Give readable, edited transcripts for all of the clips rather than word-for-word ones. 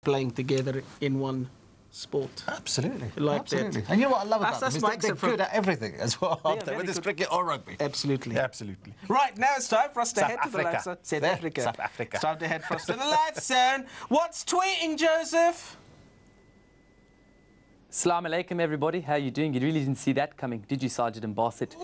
playing together in one sport. Absolutely. Like absolutely. that. And you know what I love about them is makes they're it from- good at everything as well, aren't they? Whether it's cricket or rugby. Absolutely. Yeah, absolutely. Right, now it's time for us to South head to the Africa. live zone. South There, Africa. South Africa. It's time to head for us to the live zone. What's tweeting, Joseph? Assalamu alaikum, everybody. How are you doing? You really didn't see that coming, did you, Sergeant Bassett?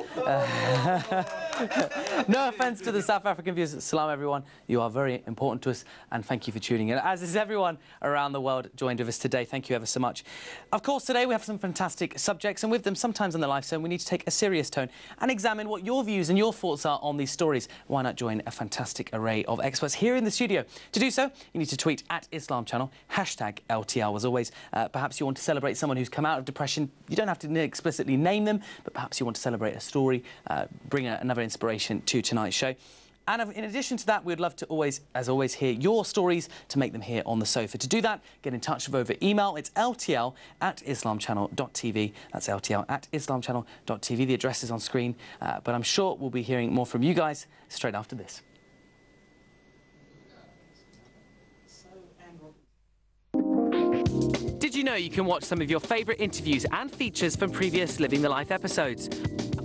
No offence to the South African viewers. Salam, everyone. You are very important to us, and thank you for tuning in. As is everyone around the world joined with us today. Thank you ever so much. Of course, today we have some fantastic subjects, and with them, sometimes on the live zone, we need to take a serious tone and examine what your views and your thoughts are on these stories. Why not join a fantastic array of experts here in the studio? To do so, you need to tweet at Islam Channel, #LTL. As always, perhaps you want to celebrate someone who's come out of depression. You don't have to explicitly name them, but perhaps you want to celebrate a story, bring another inspiration to tonight's show. And in addition to that, we'd love to always, as always, hear your stories to make them here on the sofa. To do that, get in touch with over email. It's ltl@islamchannel.tv. That's ltl@islamchannel.tv. The address is on screen, but I'm sure we'll be hearing more from you guys straight after this. Did you know you can watch some of your favourite interviews and features from previous Living the Life episodes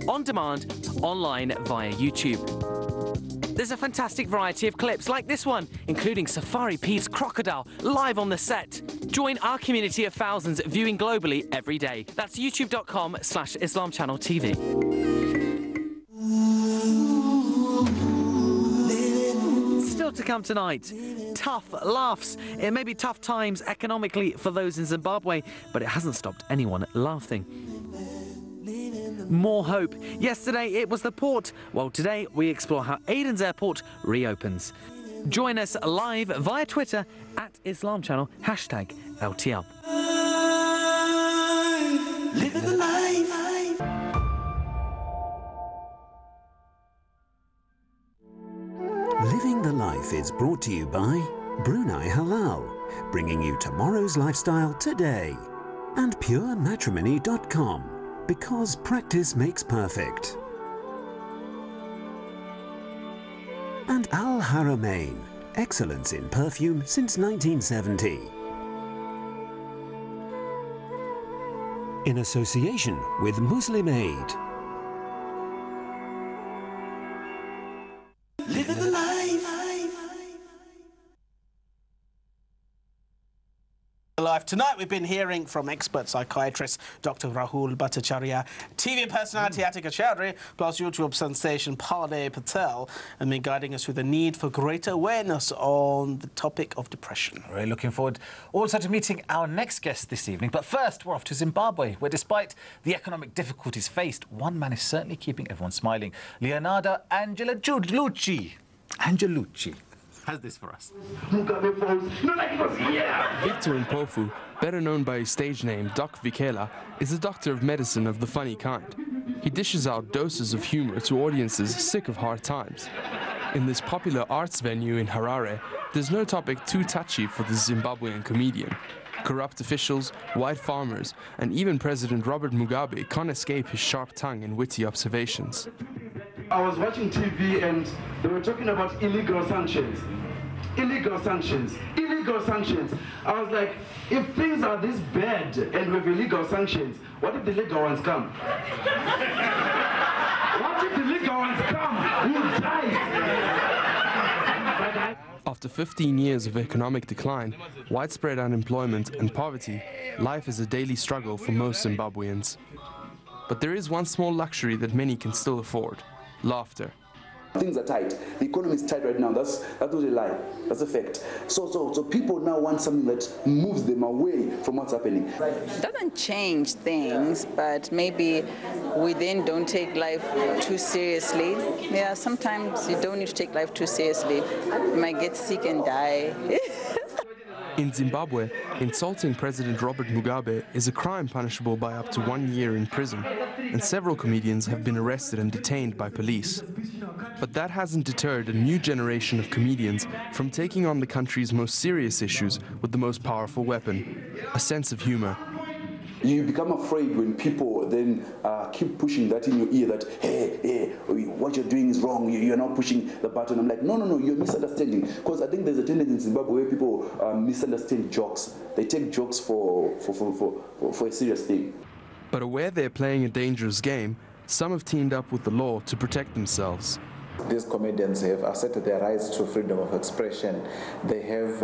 on demand, online via YouTube? There's a fantastic variety of clips like this one, including Safari Pete's crocodile live on the set. Join our community of thousands viewing globally every day. That's youtube.com/IslamChannelTV. Still to come tonight, tough laughs. It may be tough times economically for those in Zimbabwe, but it hasn't stopped anyone laughing. More hope. Yesterday it was the port. Well, today we explore how Aden's airport reopens. Join us live via Twitter at Islam Channel, #LTL. Living the life. Living the Life is brought to you by Brunei Halal, bringing you tomorrow's lifestyle today, and purematrimony.com, because practice makes perfect. And Al Haramain, excellence in perfume since 1970. In association with Muslim Aid. Living the life. Live tonight, we've been hearing from expert psychiatrist Dr. Rahul Bhattacharya, TV personality Atika Chowdhury, plus YouTube sensation Parde Patel, and been guiding us through the need for greater awareness on the topic of depression. Really looking forward also to meeting our next guest this evening. But first, we're off to Zimbabwe, where despite the economic difficulties faced, one man is certainly keeping everyone smiling. Leonardo Angelucci has this for us. Victor Mpofu, better known by his stage name Doc Vikela, is a doctor of medicine of the funny kind. He dishes out doses of humor to audiences sick of hard times. In this popular arts venue in Harare, there's no topic too touchy for the Zimbabwean comedian. Corrupt officials, white farmers, and even President Robert Mugabe can't escape his sharp tongue and witty observations. I was watching TV and they were talking about illegal sanctions. Illegal sanctions. Illegal sanctions. I was like, if things are this bad and with illegal sanctions, what if the legal ones come? What if the legal ones come? We'll die. After 15 years of economic decline, widespread unemployment and poverty, life is a daily struggle for most Zimbabweans. But there is one small luxury that many can still afford: laughter. Things are tight. The economy is tight right now. That's not a lie. That's a fact. So people now want something that moves them away from what's happening. It doesn't change things, but maybe we then don't take life too seriously. Yeah, sometimes you don't need to take life too seriously. You might get sick and die. In Zimbabwe, insulting President Robert Mugabe is a crime punishable by up to 1 year in prison, and several comedians have been arrested and detained by police. But that hasn't deterred a new generation of comedians from taking on the country's most serious issues with the most powerful weapon: a sense of humor. You become afraid when people then keep pushing that in your ear that, hey, what you're doing is wrong, you're not pushing the button. I'm like, no, you're misunderstanding. Because I think there's a tendency in Zimbabwe where people misunderstand jokes. They take jokes for a serious thing. But aware they're playing a dangerous game, some have teamed up with the law to protect themselves. These comedians have asserted their rights to freedom of expression. They have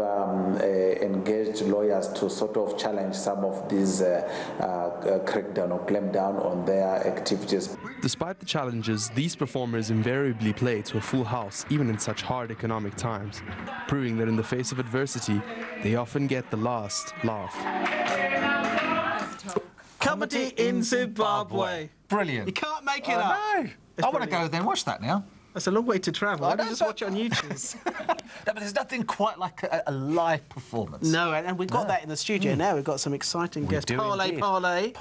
engaged lawyers to sort of challenge some of these crackdown or clampdown on their activities. Despite the challenges, these performers invariably play to a full house, even in such hard economic times, proving that in the face of adversity, they often get the last laugh. Comedy in Zimbabwe. Brilliant. You can't make it up. No. I want to go there and watch that now. That's a long way to travel. I just watch it on YouTube. No, but there's nothing quite like a live performance. No, and we've got that in the studio now. We've got some exciting guests. Parlez-vous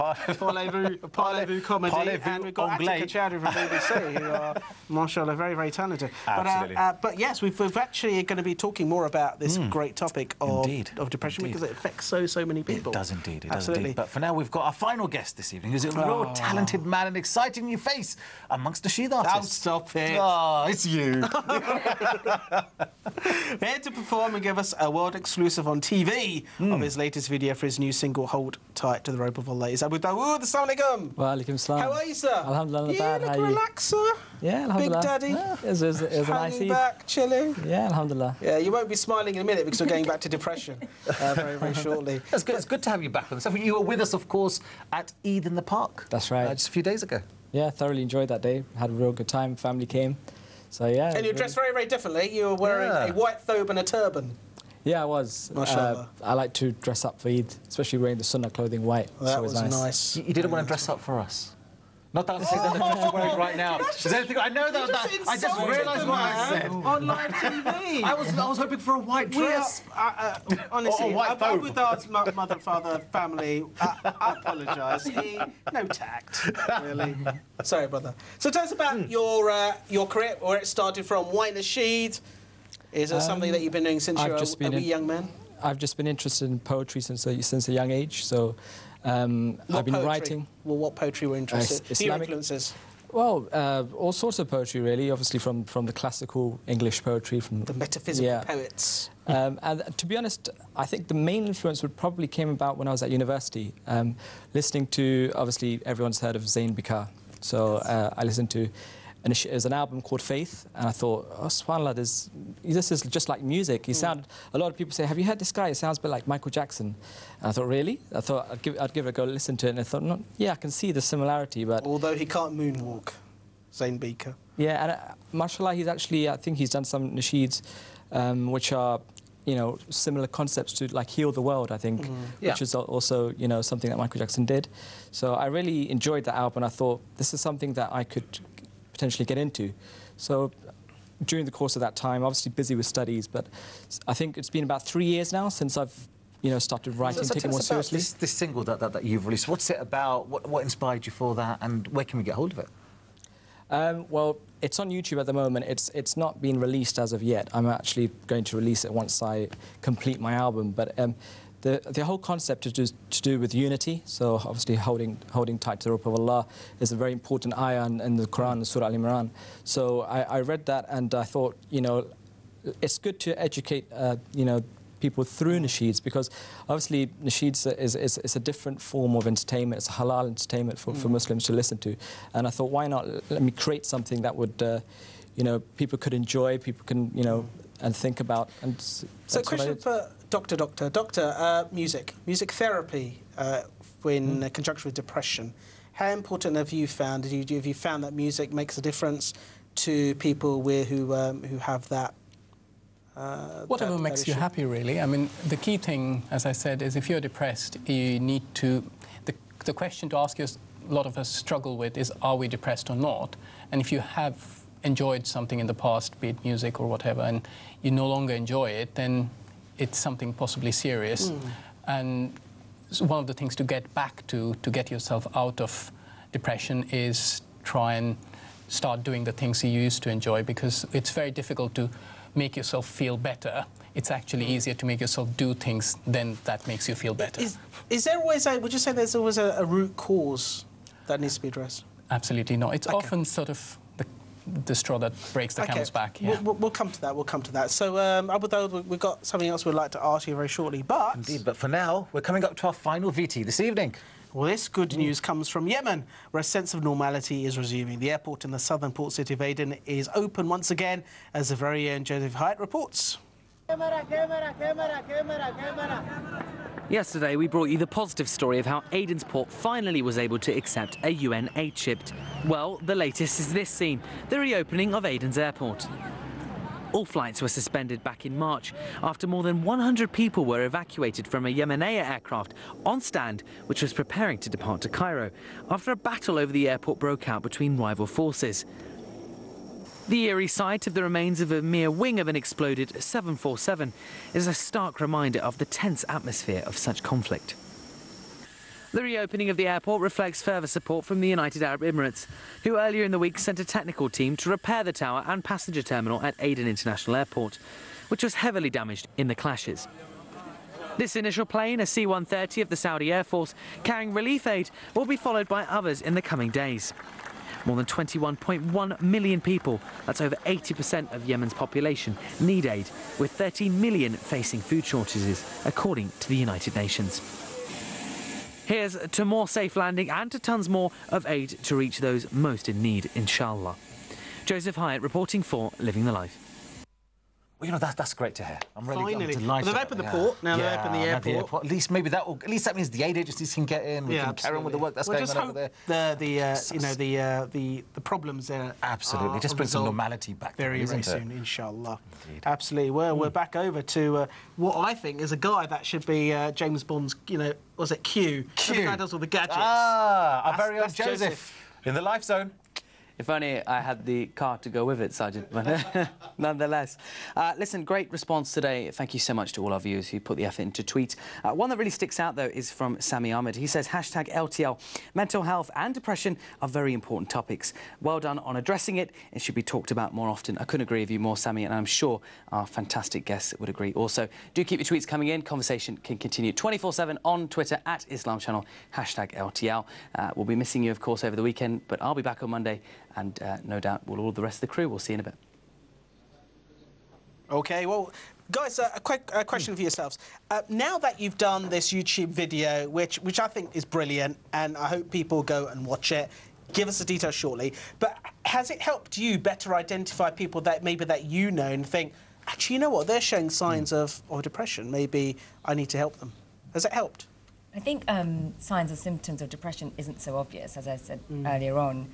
comedy. And we've got Attica Chowdhury from BBC, who are, mashallah, very, very talented. Absolutely. But yes, we've actually going to be talking more about this great topic of depression because it affects so many people. It does indeed. It Absolutely. does indeed. But for now, we've got our final guest this evening, who's a real talented man and exciting new face amongst the sheath artists. Oh, stop it. Oh, it's you. Here to perform and give us a world exclusive on TV of his latest video for his new single, Hold Tight to the Rope of Allah, is Abu Dawud. Assalamu alaikum. Wa alaikum salam. How are you, sir? Alhamdulillah, not bad. You How look are you? relaxed, sir. Yeah, alhamdulillah. Big Daddy. Yeah, it was a nice Eid. back, chilling. Yeah, alhamdulillah. Yeah, you won't be smiling in a minute because we're going back to depression very, very shortly. It's good to have you back on the stuff. You were with us, of course, at Eid in the Park. That's right. Just a few days ago. Yeah, thoroughly enjoyed that day. Had a real good time. Family came. So, yeah. And you dressed very, very differently. You were wearing a white thobe and a turban. Yeah, I was. Mashallah. I like to dress up for Eid, especially wearing the Sunnah clothing white. Well, that was nice. You didn't want to dress up for us? Not that I'm saying that you're wearing right now. Is there anything I know that I just realised what I said. On live TV. I was hoping for a white dress. Honestly, white Abu Dawud's mother, father, family, I apologise. No tact, really. Sorry, brother. So tell us about your career, where it started from. Why Nasheed? Is it something that you've been doing since you were a wee young man? I've just been interested in poetry since a young age. So I've been writing. Well, what poetry were interested? Islamic influences? Well, all sorts of poetry, really. Obviously, from the classical English poetry, from the metaphysical poets. And to be honest, I think the main influence would probably came about when I was at university, listening to. Obviously, everyone's heard of Zayn Bikar, so I listened to. And there's an album called Faith, and I thought, oh, subhanAllah, this is just like music. He sounded. A lot of people say, have you heard this guy? It sounds a bit like Michael Jackson. And I thought, really? I thought I'd give it a go, listen to it, and I thought, no, yeah, I can see the similarity, but although he can't moonwalk, Zayn Bikar. Yeah, and mashallah, he's actually, I think he's done some nasheeds, which are, you know, similar concepts to like Heal the World, I think, which is also, you know, something that Michael Jackson did. So I really enjoyed that album. I thought this is something that I could potentially get into. So during the course of that time, obviously busy with studies, but I think it's been about 3 years now since I've, you know, started writing, taking it more seriously. This single that you've released, what's it about? What inspired you for that, and where can we get hold of it? Well, it's on YouTube at the moment. It's not been released as of yet. I'm actually going to release it once I complete my album. But the whole concept is to do with unity. So obviously holding tight to the rope of Allah is a very important ayah in the Quran, Surah Al-Imran. So I read that and I thought, you know, it's good to educate, you know, people through nasheeds, because obviously nasheeds is a different form of entertainment. It's a halal entertainment for Muslims to listen to. And I thought, why not let me create something that would, you know, people could enjoy, people can, you know, and think about. And so question for Doctor, music therapy in conjunction with depression. How important have you found? Have you found that music makes a difference to people who have that? Whatever makes you happy, really. I mean, the key thing, as I said, is if you're depressed, you need to. The question to ask a lot of us struggle with is, are we depressed or not? And if you have enjoyed something in the past, be it music or whatever, and you no longer enjoy it, then it's something possibly serious. And one of the things to get back to get yourself out of depression is try and start doing the things you used to enjoy, because it's very difficult to make yourself feel better it's actually easier to make yourself do things, then that makes you feel better. Is there always would you say there's always a root cause that needs to be addressed? Absolutely not. It's often sort of the straw that breaks the camel's back. Yeah. We'll come to that. We'll come to that. So, Abu Dawud, we've got something else we'd like to ask you very shortly, but... Indeed, but for now, we're coming up to our final VT this evening. Well, this good news comes from Yemen, where a sense of normality is resuming. The airport in the southern port city of Aden is open once again, as the very own Joseph Hyatt reports. Yesterday, we brought you the positive story of how Aden's port finally was able to accept a UN aid ship. Well, the latest is this scene, the reopening of Aden's airport. All flights were suspended back in March after more than 100 people were evacuated from a Yemeni aircraft on stand, which was preparing to depart to Cairo, after a battle over the airport broke out between rival forces. The eerie sight of the remains of a mere wing of an exploded 747 is a stark reminder of the tense atmosphere of such conflict. The reopening of the airport reflects further support from the United Arab Emirates, who earlier in the week sent a technical team to repair the tower and passenger terminal at Aden International Airport, which was heavily damaged in the clashes. This initial plane, a C-130 of the Saudi Air Force, carrying relief aid, will be followed by others in the coming days. More than 21.1 million people, that's over 80% of Yemen's population, need aid, with 13 million facing food shortages, according to the United Nations. Here's to more safe landing and to tons more of aid to reach those most in need, inshallah. Joseph Hyatt reporting for Living the Life. Well, you know, that's great to hear. I'm really Finally. delighted. Well, they've opened the port, now they've opened the airport. At least maybe that will, at least that means the aid agencies can get in, we can carry on with the work that's going on over there. The problems there. Absolutely, just bring some normality back. Very soon, inshallah. Indeed. Absolutely. Well, we're back over to what I think is a guy that should be James Bond's, was it Q? The guy does all the gadgets. Our very own Joseph in the Life Zone. If only I had the car to go with it, Sergeant, but nonetheless. Listen, great response today. Thank you so much to all our viewers who put the effort into tweets. One that really sticks out, though, is from Sami Ahmed. He says, #LTL, mental health and depression are very important topics. Well done on addressing it. It should be talked about more often. I couldn't agree with you more, Sami, and I'm sure our fantastic guests would agree also. Do keep your tweets coming in. Conversation can continue 24/7 on Twitter at Islam Channel, #LTL. We'll be missing you, of course, over the weekend, but I'll be back on Monday. And no doubt all the rest of the crew. We'll see you in a bit. OK, well, guys, a quick question for yourselves. Now that you've done this YouTube video, which I think is brilliant, and I hope people go and watch it, give us the details shortly, but has it helped you better identify people that maybe that you know and think, actually, you know what, they're showing signs of depression, maybe I need to help them? Has it helped? I think signs or symptoms of depression isn't so obvious, as I said earlier on.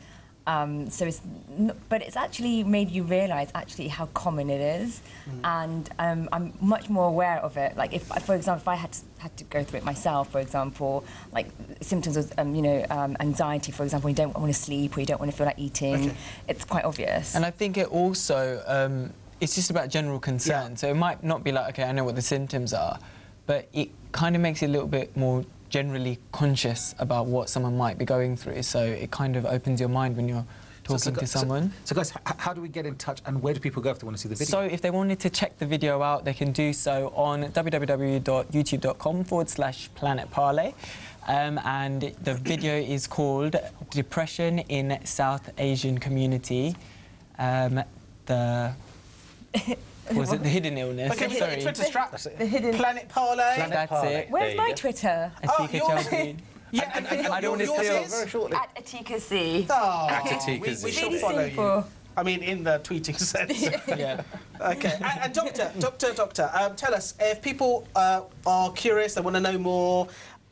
But it's actually made you realise actually how common it is, and I'm much more aware of it. Like, for example, if I had to go through it myself, for example, like symptoms of anxiety, for example, you don't want to sleep or you don't want to feel like eating, it's quite obvious. And I think it also it's just about general concern. So it might not be like, okay, I know what the symptoms are, but it kind of makes you a little bit more generally conscious about what someone might be going through, so it kind of opens your mind when you're talking to someone. So guys, how do we get in touch and where do people go if they want to see the video? So if they wanted to check the video out, they can do so on www.youtube.com/Planet Parley. And the video is called Depression in South Asian Community. Was it the hidden illness? Okay, sorry. Twitter strap. The hidden Planet Parley. That's it. Where's my Twitter? Yeah, and I don't want to steal very shortly. At Atika C. Oh, at Atika C. We should follow you. I mean, in the tweeting sense. Yeah. Okay. And Doctor, tell us, if people are curious, they want to know more,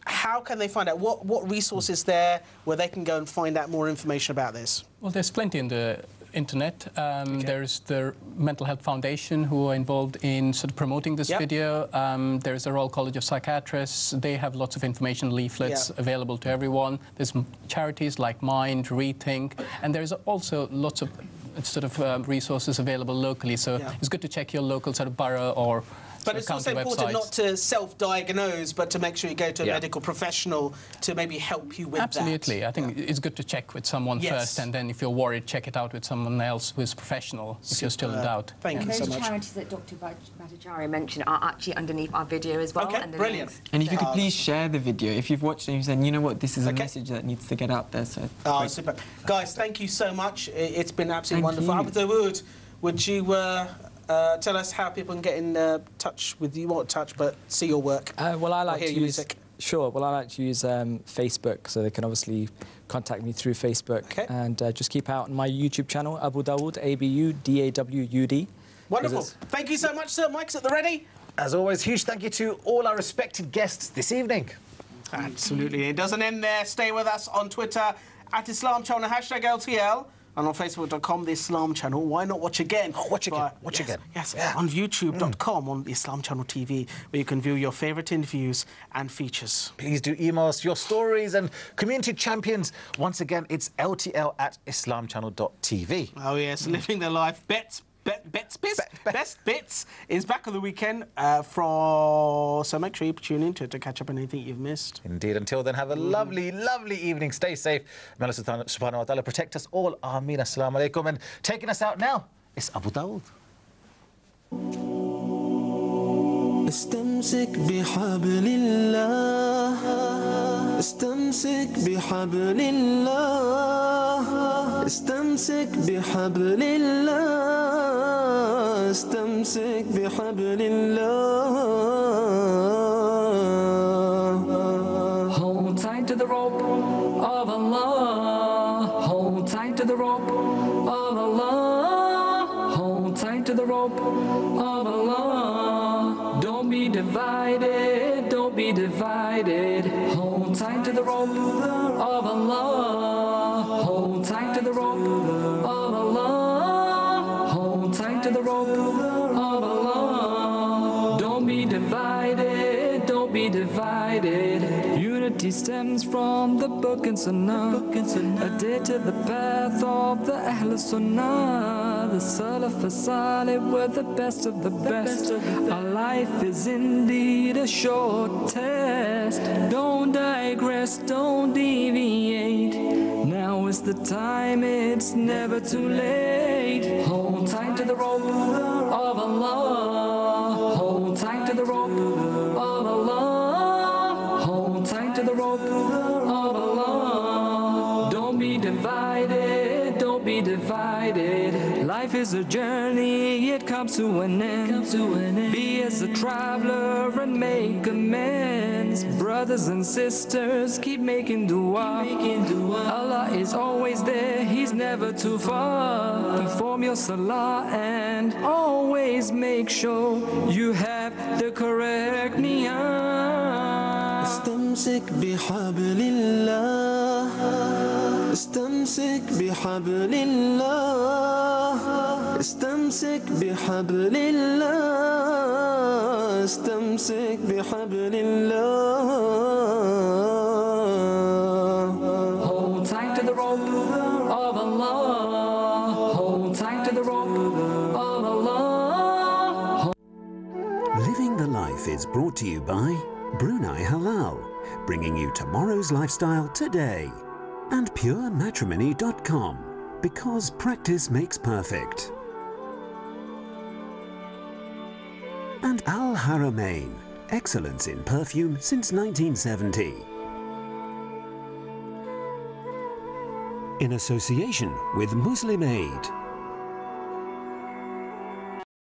how can they find out? What resources there where they can go and find out more information about this? Well, there's plenty in the internet. There's the Mental Health Foundation who are involved in sort of promoting this video. There's the Royal College of Psychiatrists. They have lots of information leaflets available to everyone. There's charities like Mind, Rethink, and there's also lots of sort of resources available locally. So it's good to check your local sort of borough or But it's also important not to self-diagnose, but to make sure you go to a medical professional to maybe help you with Absolutely. I think it's good to check with someone first, and then if you're worried, check it out with someone else who is professional if you're still in doubt. Thank you so much. Those charities that Dr. Bhattacharya mentioned are actually underneath our video as well. Okay, and brilliant. And if you could please share the video. If you've watched it and you said, you know what, this is a message that needs to get out there. So super. Guys, thank you so much. It's been absolutely wonderful. Dawud, would you tell us how people can get in touch with you? Not touch, but see your work. Well, I like hear to your use... music. Sure. Well, I like to use Facebook, so they can obviously contact me through Facebook. And just keep out on my YouTube channel, Abu Dawud, ABUDAWUD. Wonderful. Thank you so much, sir. Mike's at the ready. As always, huge thank you to all our respected guests this evening. Absolutely. It doesn't end there. Stay with us on Twitter @Islam Channel, #LTL. And on Facebook.com, the Islam Channel. Why not watch again? Watch again. Watch again. Yes, on YouTube.com, on the Islam Channel TV, where you can view your favourite interviews and features. Please do email us your stories and community champions. Once again, it's LTL@islamchannel.tv. Oh, yes, living their life. Best Bits is back on the weekend so make sure you tune in to catch up on anything you've missed. Indeed. Until then, have a lovely, lovely evening. Stay safe. May Allah subhanahu wa ta'ala protect us all. Ameen. Assalamu alaikum. And taking us out now, it's Abu Dawud. استمسك بحبل الله استمسك بحبل الله استمسك بحبل الله استمسك بحبل الله. Hold tight to the rope of Allah. Hold tight to the rope of Allah. Hold tight to the rope of Allah. Don't be divided, don't be divided. Hold tight to the rope of Allah. Hold tight to the rope of Allah. Hold tight to the rope of Allah. Don't be divided, don't be divided. Unity stems from the Book and Sunnah. Adhere to the path of the Ahl Sunnah. The Salaf Salih were the best of the best. Our life is indeed a short test. Don't digress, don't deviate. Now is the time, it's never too late. Hold tight to the rope of Allah. Hold tight to the rope of Allah. Hold tight to the rope of Allah. Don't be divided, don't be divided. Life is a journey, it comes to an end. Be as a traveler and make amends. Brothers and sisters, keep making dua. Allah is always there, He's never too far. Perform your salah and always make sure you have the correct niyyah. استمسك بحبل الله استمسك بحبل الله استمسك بحبل الله استمسك بحبل الله. Hold tight to the rope of Allah. Hold tight to the rope of Allah. Living the Life is brought to you by Brunei Halal, bringing you tomorrow's lifestyle today. And PureMatrimony.com, because practice makes perfect. And Al Haramain, excellence in perfume since 1970. In association with Muslim Aid.